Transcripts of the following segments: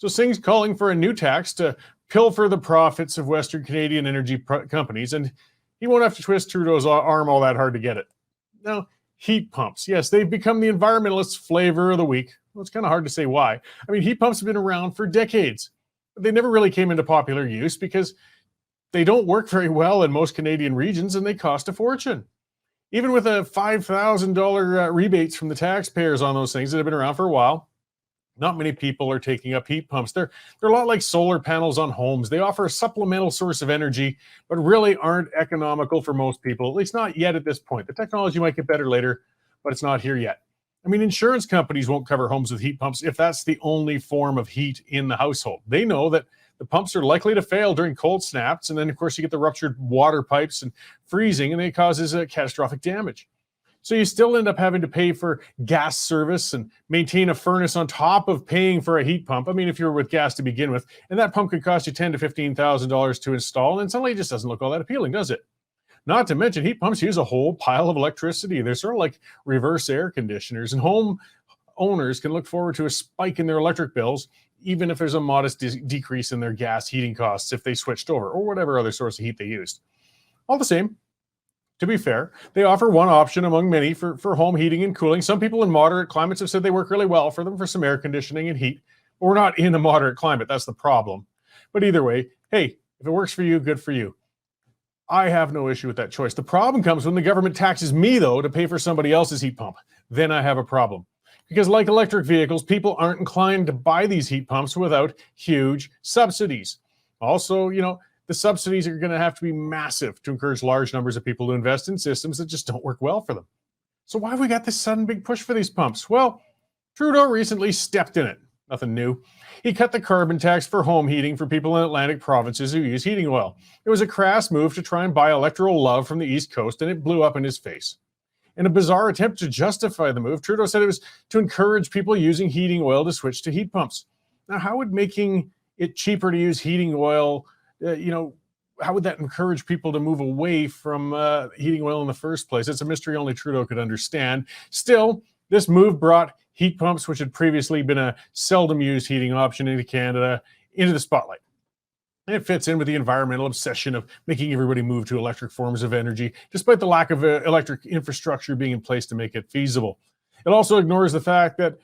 So Singh's calling for a new tax to pilfer the profits of Western Canadian energy companies, and he won't have to twist Trudeau's arm all that hard to get it. Now, heat pumps. Yes, they've become the environmentalist flavor of the week. Well, it's kind of hard to say why. I mean, heat pumps have been around for decades, but they never really came into popular use because they don't work very well in most Canadian regions and they cost a fortune. Even with a $5,000 rebates from the taxpayers on those things that have been around for a while, not many people are taking up heat pumps. They're a lot like solar panels on homes. They offer a supplemental source of energy, but really aren't economical for most people, at least not yet at this point. The technology might get better later, but it's not here yet. I mean, insurance companies won't cover homes with heat pumps if that's the only form of heat in the household. They know that the pumps are likely to fail during cold snaps, and then, of course, you get the ruptured water pipes and freezing, and it causes catastrophic damage. So you still end up having to pay for gas service and maintain a furnace on top of paying for a heat pump. I mean, if you're with gas to begin with, and that pump could cost you $10,000 to $15,000 to install, and suddenly it just doesn't look all that appealing, does it? Not to mention, heat pumps use a whole pile of electricity. They're sort of like reverse air conditioners, and home owners can look forward to a spike in their electric bills, even if there's a modest decrease in their gas heating costs if they switched over, or whatever other source of heat they used. All the same, to be fair, they offer one option among many for home heating and cooling. Some people in moderate climates have said they work really well for them for some air conditioning and heat. But we're not in a moderate climate. That's the problem. But either way, hey, if it works for you, good for you. I have no issue with that choice. The problem comes when the government taxes me, though, to pay for somebody else's heat pump. Then I have a problem. Because like electric vehicles, people aren't inclined to buy these heat pumps without huge subsidies. Also, the subsidies are going to have to be massive to encourage large numbers of people to invest in systems that just don't work well for them. So why have we got this sudden big push for these pumps? Well, Trudeau recently stepped in it. Nothing new. He cut the carbon tax for home heating for people in Atlantic provinces who use heating oil. It was a crass move to try and buy electoral love from the East Coast, and it blew up in his face. In a bizarre attempt to justify the move, Trudeau said it was to encourage people using heating oil to switch to heat pumps. Now, how would making it cheaper to use heating oil how would that encourage people to move away from heating oil in the first place? It's a mystery only Trudeau could understand. Still, this move brought heat pumps, which had previously been a seldom used heating option into Canada, into the spotlight. And it fits in with the environmental obsession of making everybody move to electric forms of energy, despite the lack of electric infrastructure being in place to make it feasible. It also ignores the fact that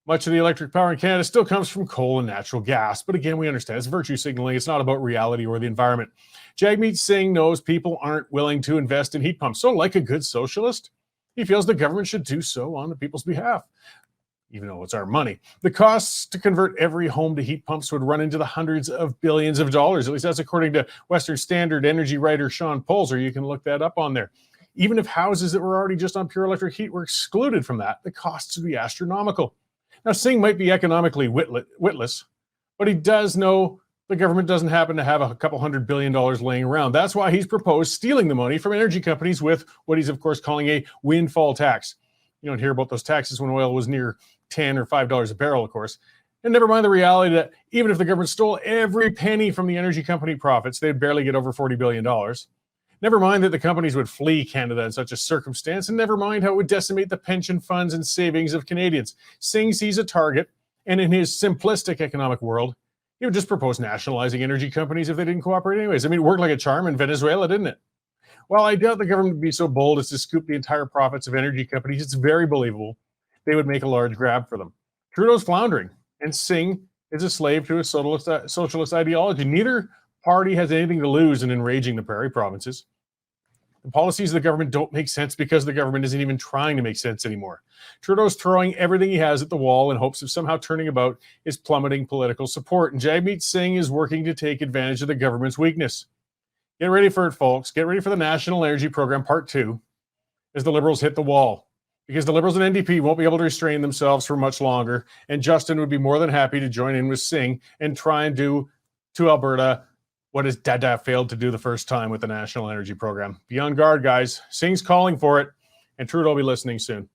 much of the electric power in Canada still comes from coal and natural gas. But again, we understand it's virtue signaling. It's not about reality or the environment. Jagmeet Singh knows people aren't willing to invest in heat pumps. So like a good socialist, he feels the government should do so on the people's behalf, even though it's our money. The costs to convert every home to heat pumps would run into the hundreds of billions of dollars. At least that's according to Western Standard energy writer Sean Pulzer. You can look that up on there. Even if houses that were already just on pure electric heat were excluded from that, the costs would be astronomical. Now, Singh might be economically witless, but he does know the government doesn't happen to have a couple $100 billion laying around. That's why he's proposed stealing the money from energy companies with what he's, of course, calling a windfall tax. You don't hear about those taxes when oil was near $10 or $5 a barrel, of course. And never mind the reality that even if the government stole every penny from the energy company profits, they'd barely get over $40 billion. Never mind that the companies would flee Canada in such a circumstance, and never mind how it would decimate the pension funds and savings of Canadians. Singh sees a target, and in his simplistic economic world, he would just propose nationalizing energy companies if they didn't cooperate anyways. I mean, it worked like a charm in Venezuela, didn't it? While I doubt the government would be so bold as to scoop the entire profits of energy companies, it's very believable they would make a large grab for them. Trudeau's floundering, and Singh is a slave to a socialist ideology. Neither party has anything to lose in enraging the prairie provinces. The policies of the government don't make sense because the government isn't even trying to make sense anymore. Trudeau's throwing everything he has at the wall in hopes of somehow turning about his plummeting political support, and Jagmeet Singh is working to take advantage of the government's weakness. Get ready for it, folks. Get ready for the National Energy Program Part 2 as the Liberals hit the wall. Because the Liberals and NDP won't be able to restrain themselves for much longer, and Justin would be more than happy to join in with Singh and try and do to Alberta what his dada failed to do the first time with the National Energy Program. Be on guard, guys. Singh's calling for it, and Trudeau will be listening soon.